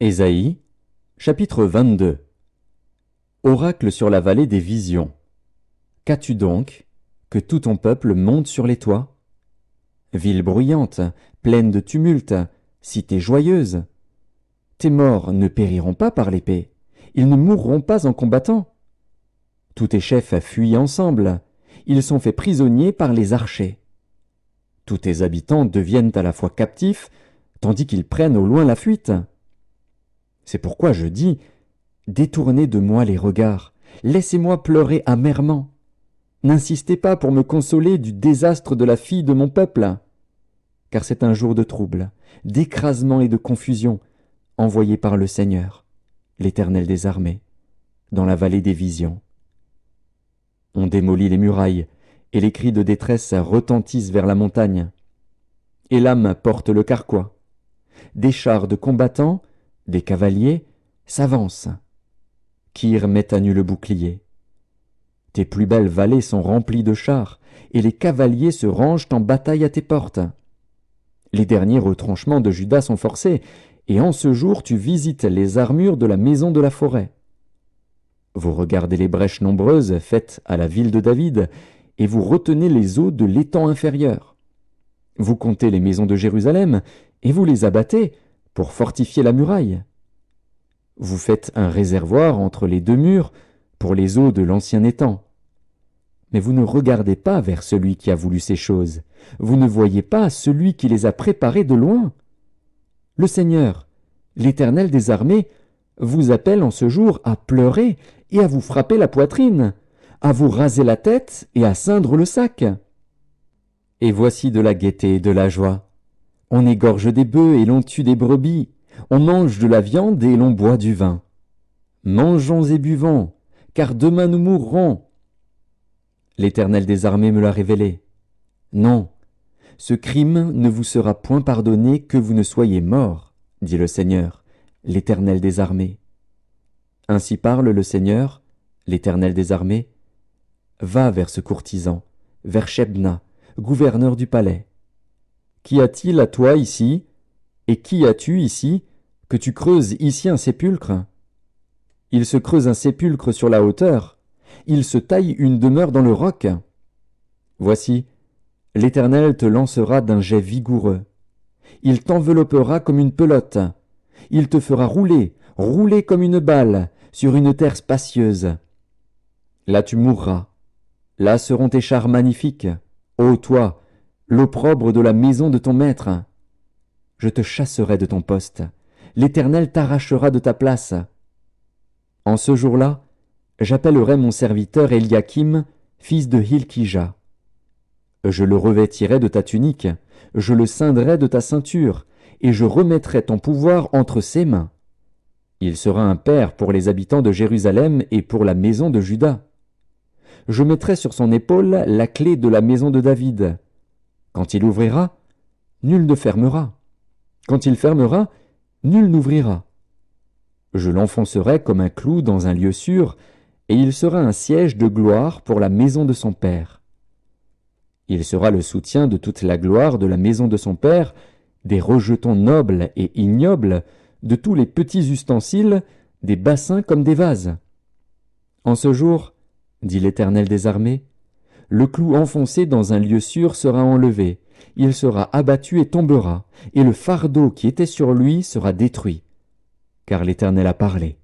Ésaïe, chapitre 22. Oracle sur la vallée des visions. Qu'as-tu donc, que tout ton peuple monte sur les toits? Ville bruyante, pleine de tumulte, cité joyeuse. Tes morts ne périront pas par l'épée, ils ne mourront pas en combattant. Tous tes chefs fuient ensemble, ils sont faits prisonniers par les archers. Tous tes habitants deviennent à la fois captifs, tandis qu'ils prennent au loin la fuite. C'est pourquoi je dis, détournez de moi les regards, laissez-moi pleurer amèrement. N'insistez pas pour me consoler du désastre de la fille de mon peuple, car c'est un jour de trouble, d'écrasement et de confusion, envoyé par le Seigneur, l'Éternel des armées, dans la vallée des visions. On démolit les murailles, et les cris de détresse retentissent vers la montagne. Élam porte le carquois. Des chars de combattants, des cavaliers, s'avancent. Kir met à nu le bouclier. Tes plus belles vallées sont remplies de chars, et les cavaliers se rangent en bataille à tes portes. Les derniers retranchements de Juda sont forcés, et en ce jour tu visites les armures de la maison de la forêt. Vous regardez les brèches nombreuses faites à la ville de David, et vous retenez les eaux de l'étang inférieur. Vous comptez les maisons de Jérusalem, et vous les abattez pour fortifier la muraille. Vous faites un réservoir entre les deux murs pour les eaux de l'ancien étang. Mais vous ne regardez pas vers celui qui a voulu ces choses. Vous ne voyez pas celui qui les a préparées de loin. Le Seigneur, l'Éternel des armées, vous appelle en ce jour à pleurer et à vous frapper la poitrine, à vous raser la tête et à ceindre le sac. Et voici de la gaieté et de la joie. On égorge des bœufs et l'on tue des brebis. On mange de la viande et l'on boit du vin. Mangeons et buvons, car demain nous mourrons. L'Éternel des armées me l'a révélé. Non, ce crime ne vous sera point pardonné que vous ne soyez morts, dit le Seigneur, l'Éternel des armées. Ainsi parle le Seigneur, l'Éternel des armées. Va vers ce courtisan, vers Shebna, gouverneur du palais. Qu'y a-t-il à toi ici, et qui as-tu ici, que tu creuses ici un sépulcre? Il se creuse un sépulcre sur la hauteur, il se taille une demeure dans le roc. Voici, l'Éternel te lancera d'un jet vigoureux. Il t'enveloppera comme une pelote. Il te fera rouler, rouler comme une balle, sur une terre spacieuse. Là tu mourras. Là seront tes chars magnifiques. Ô toi, l'opprobre de la maison de ton maître. Je te chasserai de ton poste. L'Éternel t'arrachera de ta place. En ce jour-là, j'appellerai mon serviteur Eliakim, fils de Hilkija. Je le revêtirai de ta tunique, je le ceindrai de ta ceinture, et je remettrai ton pouvoir entre ses mains. Il sera un père pour les habitants de Jérusalem et pour la maison de Juda. Je mettrai sur son épaule la clé de la maison de David. Quand il ouvrira, nul ne fermera. Quand il fermera, nul n'ouvrira. Je l'enfoncerai comme un clou dans un lieu sûr, et il sera un siège de gloire pour la maison de son père. Il sera le soutien de toute la gloire de la maison de son père, des rejetons nobles et ignobles, de tous les petits ustensiles, des bassins comme des vases. En ce jour, dit l'Éternel des armées, le clou enfoncé dans un lieu sûr sera enlevé, il sera abattu et tombera, et le fardeau qui était sur lui sera détruit, car l'Éternel a parlé.